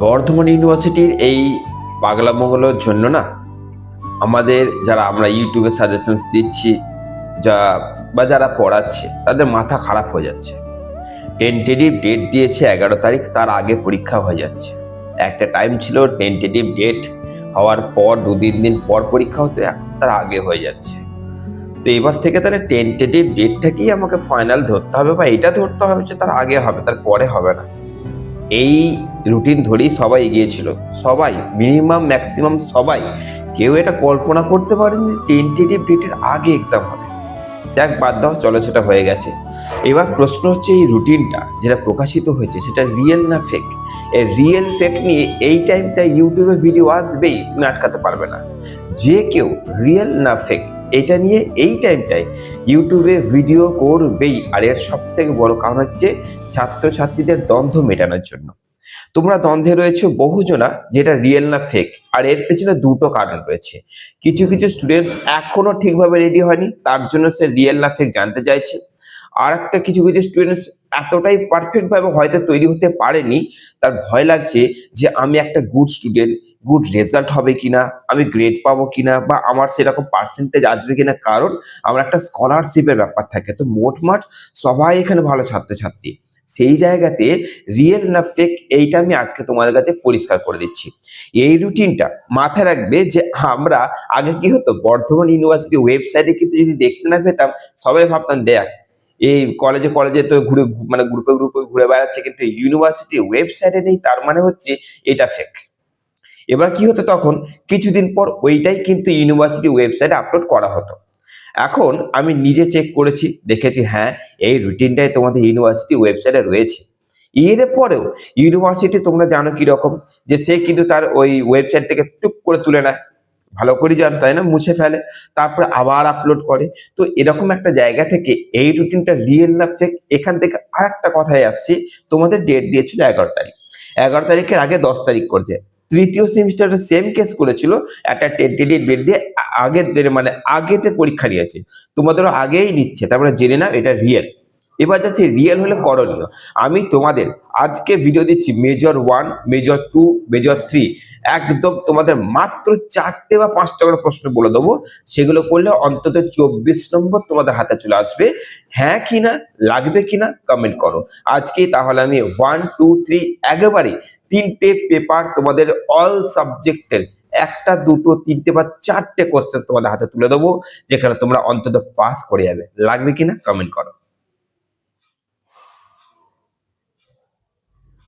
বর্ধমান ইউনিভার্সিটির এই পাগলা মঙ্গলের জন্য না আমাদের যারা আমরা ইউটিউবে সাজেশনস দিচ্ছি যারা পড়াচ্ছে তাদের মাথা খারাপ হয়ে যাচ্ছে। টেন্টেটিভ ডেট দিয়েছে 11 তারিখ, তার আগে পরীক্ষা হয়ে যাচ্ছে। একটা টাইম ছিল টেন্টেটিভ ডেট হওয়ার পর 2-3 দিন পর পরীক্ষা হতো, এখন তার আগে হয়ে যাচ্ছে। তো এবার থেকে তাহলে টেন্টেটিভ ডেটটাকেই আমাকে ফাইনাল ধরতে হবে, বা এটা ধরতে হবে যে তার আগে হবে, তার পরে হবে না। এই রুটিন ধরেই সবাই এগিয়েছিল, সবাই মিনিমাম ম্যাক্সিমাম সবাই। কেউ এটা কল্পনা করতে পারেনি টেন্টেটিভ ডেটের আগে এক্সাম হবে। যাক, বাদ দাও, চলো, সেটা হয়ে গেছে। এবার প্রশ্ন হচ্ছে, এই রুটিনটা যেটা প্রকাশিত হয়েছে সেটা রিয়েল না ফেক? এই রিয়েল ফেক নিয়ে এই টাইমটা ইউটিউবে ভিডিও আসবেই, তুমি আটকাতে পারবে না। যে কেউ রিয়েল না ফেক এটা নিয়ে এই টাইমটায় ইউটিউবে ভিডিও করবেই। আর এর সব থেকে বড় কারণ হচ্ছে ছাত্রছাত্রীদের দ্বন্দ্ব মেটানোর জন্য। তোমরা দ্বন্দ্বে রয়েছে বহুজনা যেটা রিয়েল না ফেক, আর এর পেছনে দুটো কারণ রয়েছে। কিছু কিছু স্টুডেন্টস এখনো ঠিকভাবে রেডি হয়নি, তার জন্য সে রিয়েল না ফেক জানতে চাইছে। আর একটা কিছু কিছু স্টুডেন্টস এতটাই পারফেক্ট ভাবে হয়তো তৈরি হতে পারেনি, তার ভয় লাগছে যে আমি একটা গুড স্টুডেন্ট, গুড রেজাল্ট হবে কিনা, আমি গ্রেড পাবো কিনা, বা আমার সেরকম পার্সেন্টেজ আসবে কিনা, কারণ আমার একটা স্কলারশিপের ব্যাপার থাকে। তো মোটমাট সবাই এখানে ভালো ছাত্রছাত্রী। সেই জায়গাতে রিয়েল না ফেক এইটা আমি আজকে তোমাদের কাছে পরিষ্কার করে দিচ্ছি। এই রুটিনটা মাথায় রাখবে যে আমরা আগে কি হতো, বর্ধমান ইউনিভার্সিটি ওয়েবসাইটে কিন্তু যদি দেখতে না পেতাম, সবাই ভাবতাম দেখ এই কলেজে তো ঘুরে মানে গ্রুপে ঘুরে বেড়াচ্ছে, কিন্তু ইউনিভার্সিটি ওয়েবসাইটে নেই, তার মানে হচ্ছে এটা ফেক। এবার কি হতো, তখন কিছুদিন পর ওইটাই কিন্তু ইউনিভার্সিটি ওয়েবসাইটে আপলোড করা হতো। এখন আমি নিজে চেক করেছি, দেখেছি হ্যাঁ এই রুটিনটাই তোমাদের ইউনিভার্সিটি ওয়েবসাইটে রয়েছে। এর পরেও ইউনিভার্সিটি তোমরা জানো কিরকম, যে সে কিন্তু তার ওই ওয়েবসাইট থেকে টুক করে তুলে নেয়, ভালো করে জানো তাই না, মুছে ফেলে, তারপরে আবার আপলোড করে। তো এরকম একটা জায়গা থেকে এই রুটিনটা রিয়েল না ফেক, এখান থেকে আর একটা কথায় আসছি। তোমাদের ডেট দিয়েছিল 11 তারিখ, 11 তারিখের আগে 10 তারিখ করছে। তৃতীয় সেমিস্টারের সেম কেস করেছিল, একটা টেন্টেটিভ ডেট দিয়ে আগেতে পরীক্ষা নিয়েছে, তোমাদেরও আগেই নিচ্ছে, তারপরে জেনে নাও এটা রিয়েল। এবার যাচ্ছে রিয়েল হলে করণীয়। আমি তোমাদের আজকে ভিডিও দিচ্ছি মেজর 1, মেজর 2, মেজর 3, একদম তোমাদের মাত্র 4টে বা 5টা করে প্রশ্ন বলে দেবো। সেগুলো করলে অন্তত 24 নম্বর তোমাদের হাতে চলে আসবে। হ্যাঁ কিনা, লাগবে কিনা কমেন্ট করো আজকে। তাহলে আমি 1, 2, 3 একেবারে 3টে পেপার তোমাদের অল সাবজেক্টের 1টা, 2টো, 3টে বা 4টে কোশ্চেন তোমাদের হাতে তুলে দেবো, যেখানে তোমরা অন্তত পাস করে যাবে। লাগবে কিনা কমেন্ট করো।